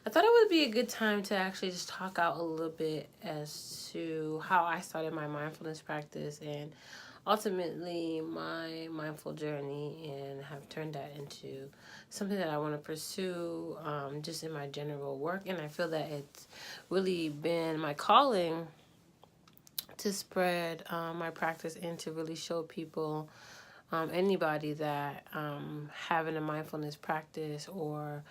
I thought it would be a good time to actually just talk out a little bit as to how I started my mindfulness practice and ultimately my mindful journey, and have turned that into something that I want to pursue just in my general work. And I feel that it's really been my calling to spread my practice and to really show people, anybody, that having a mindfulness practice or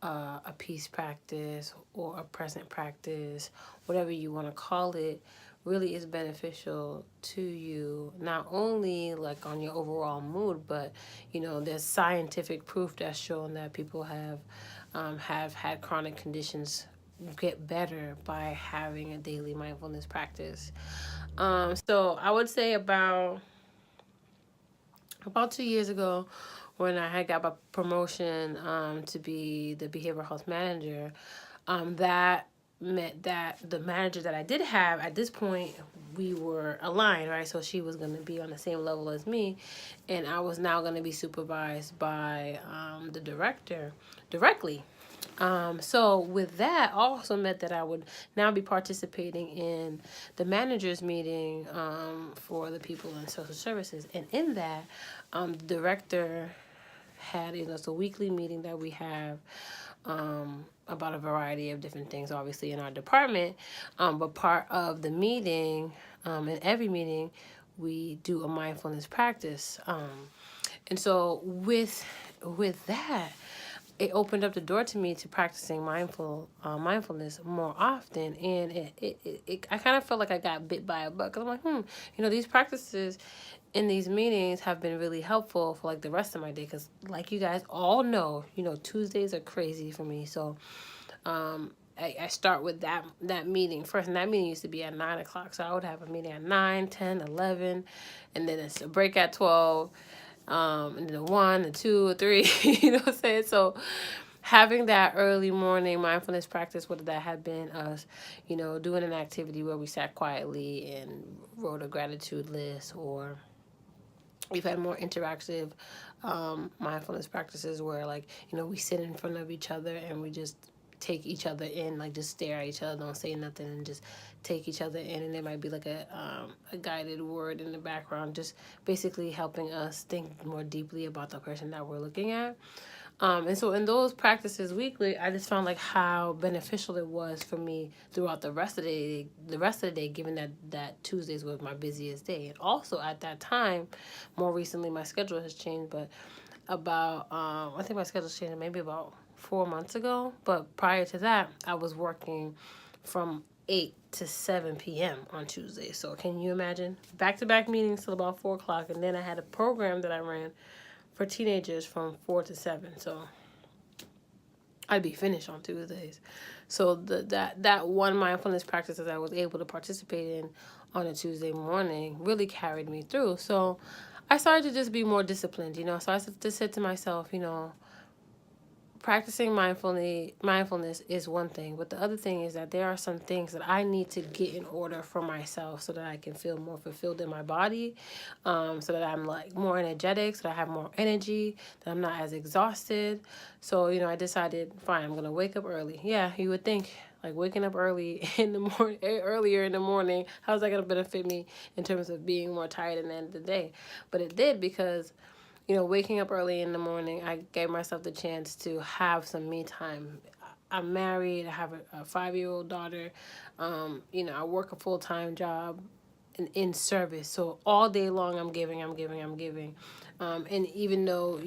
a peace practice or a present practice, whatever you want to call it, really is beneficial to you, not only like on your overall mood, but there's scientific proof that's shown that people have had chronic conditions get better by having a daily mindfulness practice. So I would say about 2 years ago, when I had got my promotion to be the behavioral health manager, that meant that the manager that I did have at this point, we were aligned, right? So she was going to be on the same level as me, and I was now going to be supervised by the director directly. So with that also meant that I would now be participating in the managers meeting for the people in social services. And in that, the director had, it's a weekly meeting that we have about a variety of different things, obviously, in our department. But part of the meeting, in every meeting, we do a mindfulness practice. And so with that, it opened up the door to me to practicing mindfulness more often, and I kind of felt like I got bit by a bug, because I'm like, these practices in these meetings have been really helpful for like the rest of my day, because like you guys all know, Tuesdays are crazy for me. So I start with that meeting first, and that meeting used to be at 9 o'clock, so I would have a meeting at 9, 10, 11, and then it's a break at 12, and then a 1, a 2, a 3, you know what I'm saying? So having that early morning mindfulness practice, whether that had been us, doing an activity where we sat quietly and wrote a gratitude list, or we've had more interactive mindfulness practices where, like, we sit in front of each other and we just take each other in, like just stare at each other, don't say nothing, and just take each other in. And there might be like a guided word in the background, just basically helping us think more deeply about the person that we're looking at. And so in those practices weekly, I just found like how beneficial it was for me throughout the rest of the day, given that Tuesdays was my busiest day. And also at that time, more recently, my schedule has changed, but about, I think my schedule changed maybe about 4 months ago. But prior to that, I was working from 8 to 7 p.m. on Tuesday. So can you imagine? Back-to-back meetings till about 4 o'clock. And then I had a program that I ran for teenagers from 4 to 7. So I'd be finished on Tuesdays. So that one mindfulness practice that I was able to participate in on a Tuesday morning really carried me through. So I started to just be more disciplined, So I just said to myself, practicing mindfulness is one thing, but the other thing is that there are some things that I need to get in order for myself so that I can feel more fulfilled in my body, so that I'm like more energetic, so that I have more energy, that I'm not as exhausted. So I decided, fine, I'm gonna wake up early. Yeah, you would think like waking up early in the morning, earlier in the morning, how's that gonna benefit me in terms of being more tired at the end of the day? But it did, because waking up early in the morning, I gave myself the chance to have some me time. I'm married. I have a 5-year-old daughter. I work a full-time job in service. So all day long, I'm giving. And even though,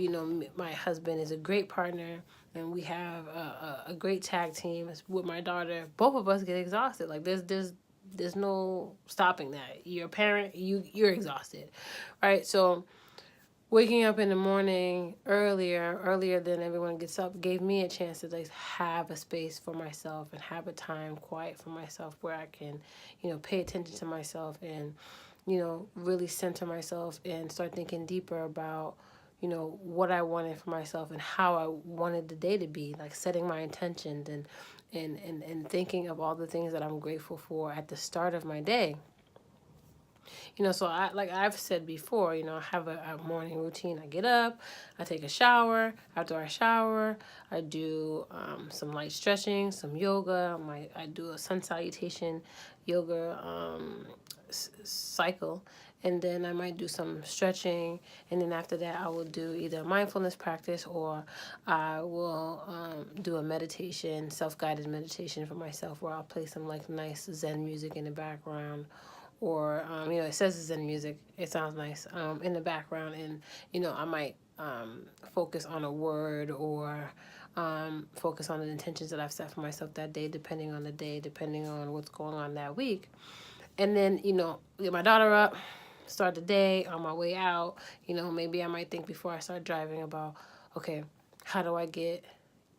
my husband is a great partner and we have a great tag team with my daughter, both of us get exhausted. Like there's no stopping that. You're a parent, you're exhausted, right? So waking up in the morning earlier than everyone gets up, gave me a chance to like have a space for myself and have a time quiet for myself where I can, pay attention to myself and, really center myself and start thinking deeper about, what I wanted for myself and how I wanted the day to be, like setting my intentions and thinking of all the things that I'm grateful for at the start of my day. So like I've said before, I have a morning routine. I get up, I take a shower. After I shower, I do some light stretching, some yoga. I do a sun salutation yoga cycle, and then I might do some stretching, and then after that I will do either a mindfulness practice, or I will do a meditation, self-guided meditation for myself, where I'll play some like nice Zen music in the background, or it says it's in music. It sounds nice in the background, and I might focus on a word, or focus on the intentions that I've set for myself that day, depending on the day, depending on what's going on that week. And then get my daughter up, start the day. On my way out, maybe I might think before I start driving about, okay, how do I get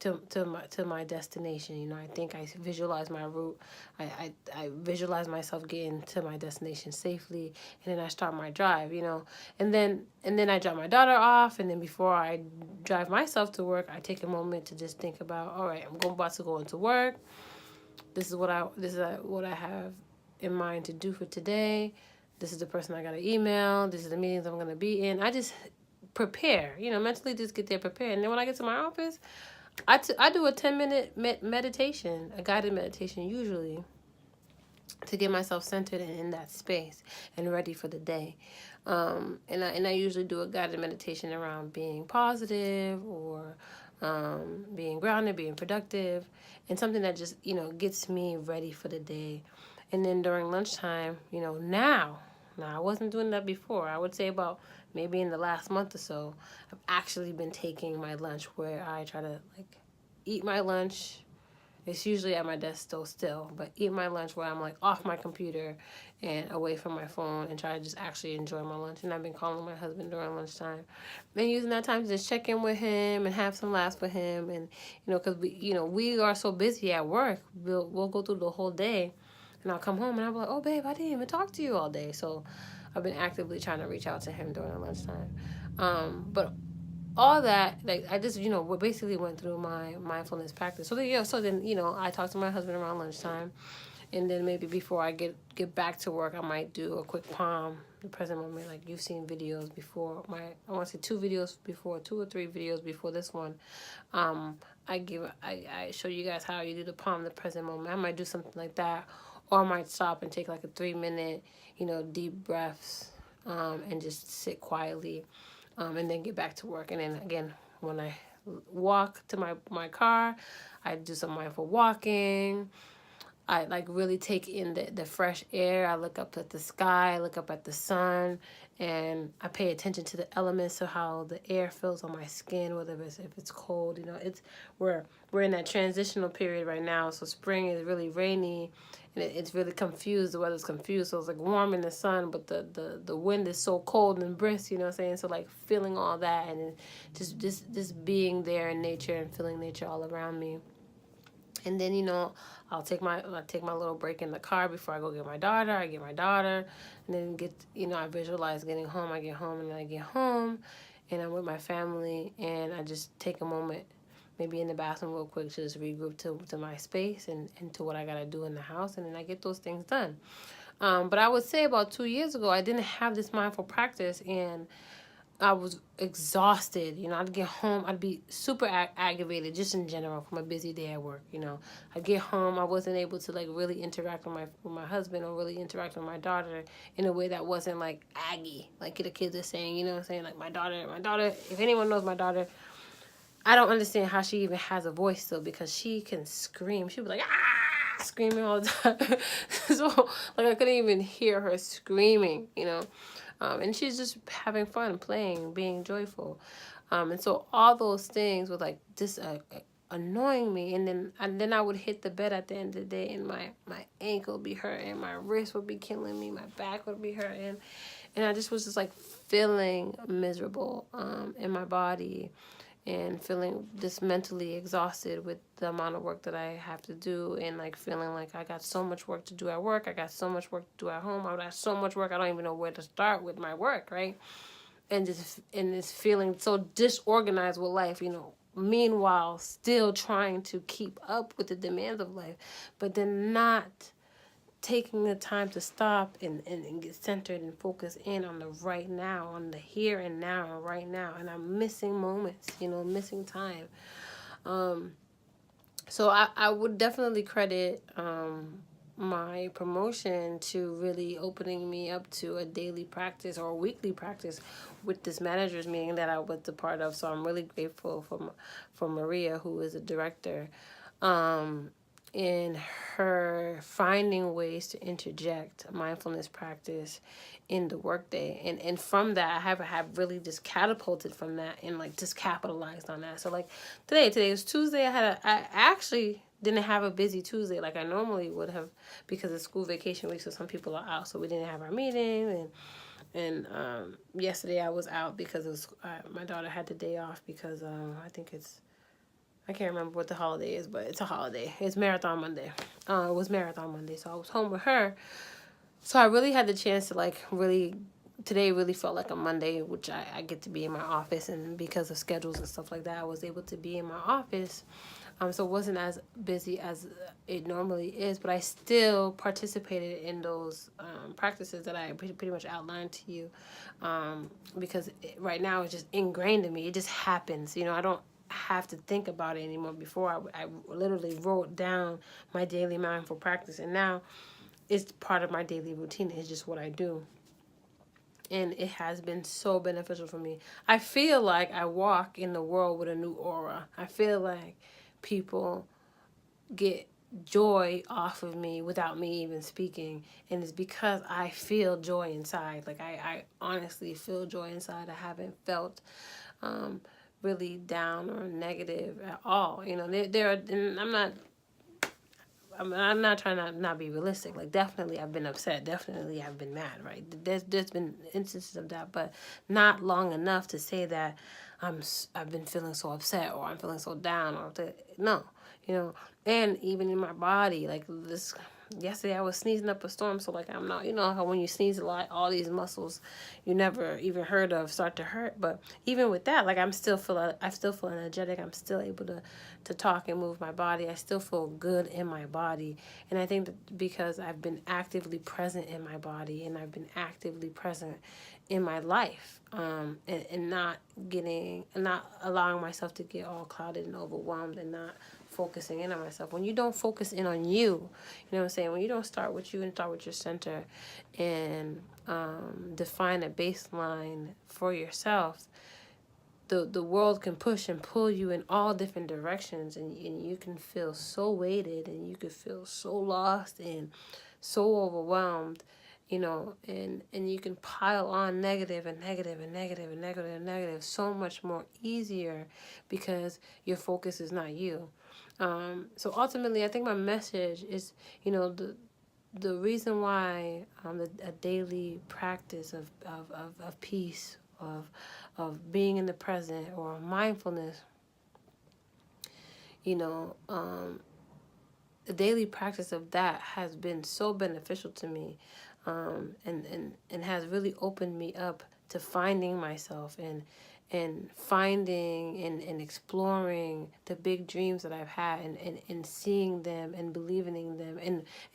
to my destination. I think I visualize my route. I visualize myself getting to my destination safely, and then I start my drive. And then I drop my daughter off, and then before I drive myself to work, I take a moment to just think about, all right, about to go into work. This is what I have in mind to do for today. This is the person I got to email. This is the meetings I'm going to be in. I just prepare, mentally just get there prepared. And then when I get to my office, I do a 10-minute meditation, a guided meditation usually, to get myself centered and in that space and ready for the day. And I usually do a guided meditation around being positive, or being grounded, being productive, and something that just, gets me ready for the day. And then during lunchtime, now I wasn't doing that before. I would say about maybe in the last month or so, I've actually been taking my lunch, where I try to like eat my lunch. It's usually at my desk still, but eat my lunch where I'm like off my computer and away from my phone, and try to just actually enjoy my lunch. And I've been calling my husband during lunchtime and using that time to just check in with him and have some laughs with him. And, because we are so busy at work, we'll go through the whole day, and I'll come home and I'll be like, oh, babe, I didn't even talk to you all day. So I've been actively trying to reach out to him during the lunchtime. But all that, like, I just, we basically went through my mindfulness practice. So then, I talked to my husband around lunchtime, and then maybe before I get back to work, I might do a quick palm, the present moment. Like you've seen videos before. I want to say two or three videos before this one. I show you guys how you do the palm, the present moment. I might do something like that, or I might stop and take like a 3-minute, deep breaths, and just sit quietly. And then get back to work. And then again, when I walk to my car, I do some mindful walking. I like really take in the fresh air. I look up at the sky, I look up at the sun, and I pay attention to the elements of how the air feels on my skin, whether if it's cold. We're in that transitional period right now. So spring is really rainy, and it's really confused. The weather's confused. So it's like warm in the sun, but the wind is so cold and brisk. You know what I'm saying? So like feeling all that, and just being there in nature and feeling nature all around me. And then, I'll take my little break in the car before I go get my daughter. I get my daughter, and then I visualize getting home. I get home, and then I get home, and I'm with my family, and I just take a moment, maybe in the bathroom real quick, to just regroup to my space and to what I got to do in the house, and then I get those things done. But I would say about 2 years ago, I didn't have this mindful practice, and I was exhausted. I'd get home, I'd be super aggravated just in general from a busy day at work. I'd get home, I wasn't able to like really interact with my husband, or really interact with my daughter in a way that wasn't like aggy, like the kids are saying. You know what I'm saying? Like my daughter. If anyone knows my daughter, I don't understand how she even has a voice still, because she can scream. She'd be like, ah, screaming all the time. So like I couldn't even hear her screaming. And she's just having fun, playing, being joyful. And so all those things were like just annoying me. And then I would hit the bed at the end of the day, and my ankle would be hurting, my wrist would be killing me, my back would be hurting. And I just was just like feeling miserable in my body, and feeling just mentally exhausted with the amount of work that I have to do, and like feeling like I got so much work to do at work, I got so much work to do at home, I got so much work I don't even know where to start with my work, right? And this feeling so disorganized with life, meanwhile still trying to keep up with the demands of life, but then not taking the time to stop and get centered and focus in on the right now, on the here and now, right now. And I'm missing moments, missing time. So I would definitely credit my promotion to really opening me up to a daily practice or a weekly practice with this managers meeting that I was a part of. So I'm really grateful for Maria, who is a director, in her finding ways to interject mindfulness practice in the workday. And from that, I have really just catapulted from that and like just capitalized on that. So like today was Tuesday. I actually didn't have a busy Tuesday like I normally would have because it's school vacation week, so some people are out, so we didn't have our meeting. And yesterday I was out because it was my daughter had the day off because I can't remember what the holiday is, but it's a holiday. It's Marathon Monday. It was Marathon Monday, so I was home with her. So I really had the chance to like really, today really felt like a Monday, which I get to be in my office, and because of schedules and stuff like that, I was able to be in my office. So it wasn't as busy as it normally is, but I still participated in those practices that I pretty much outlined to you, because right now it's just ingrained in me. It just happens. I don't have to think about it anymore. Before I literally wrote down my daily mindful practice, and now it's part of my daily routine. It's just what I do. And it has been so beneficial for me. I feel like I walk in the world with a new aura. I feel like people get joy off of me without me even speaking. And it's because I feel joy inside. Like I honestly feel joy inside. I haven't felt really down or negative at all. There are, and I'm not trying to not be realistic. Like, definitely I've been upset. Definitely I've been mad, right? There's been instances of that, but not long enough to say that I've been feeling so upset or I'm feeling so down no, and even in my body, like this. Yesterday I was sneezing up a storm, so like I'm not, how when you sneeze a lot, all these muscles you never even heard of start to hurt. But even with that, like I still feel energetic. I'm still able to talk and move my body. I still feel good in my body, and I think that because I've been actively present in my body and I've been actively present in my life, and not allowing myself to get all clouded and overwhelmed and not focusing in on myself. When you don't focus in on you know what I'm saying? When you don't start with you and start with your center and define a baseline for yourself, the world can push and pull you in all different directions, and you can feel so weighted, and you could feel so lost and so overwhelmed, and you can pile on negative and negative and negative and negative and negative so much more easier because your focus is not you. So ultimately, I think my message is, the reason why a daily practice of peace, of being in the present, or mindfulness, the daily practice of that has been so beneficial to me, and has really opened me up to finding myself and finding and exploring the big dreams that I've had, and seeing them and believing in them,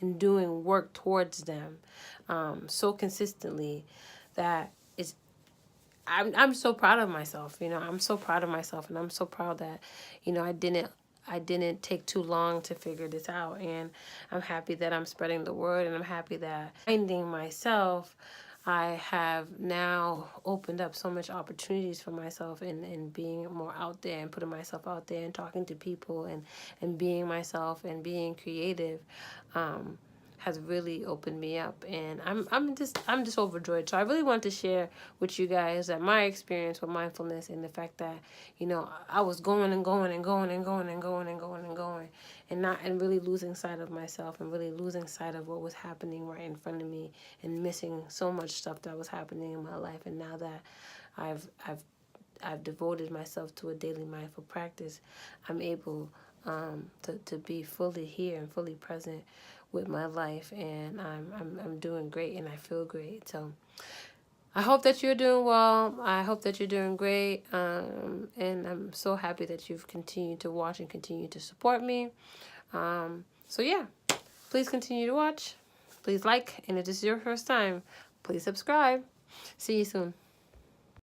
and doing work towards them so consistently that I'm so proud of myself. I'm so proud of myself, and I'm so proud that I didn't take too long to figure this out, and I'm happy that I'm spreading the word, and I'm happy that finding myself, I have now opened up so much opportunities for myself and being more out there and putting myself out there and talking to people and being myself and being creative. Has really opened me up, and I'm just overjoyed. So I really want to share with you guys that my experience with mindfulness, and the fact that I was going and going and going and going and going and going and going, and really losing sight of myself, and really losing sight of what was happening right in front of me, and missing so much stuff that was happening in my life. And now that I've devoted myself to a daily mindful practice, I'm able to be fully here and fully present with my life, and I'm doing great, and I feel great. So I hope that you're doing well. I hope that you're doing great, and I'm so happy that you've continued to watch and continue to support me. So yeah, please continue to watch. please like. And if this is your first time, please subscribe. See you soon.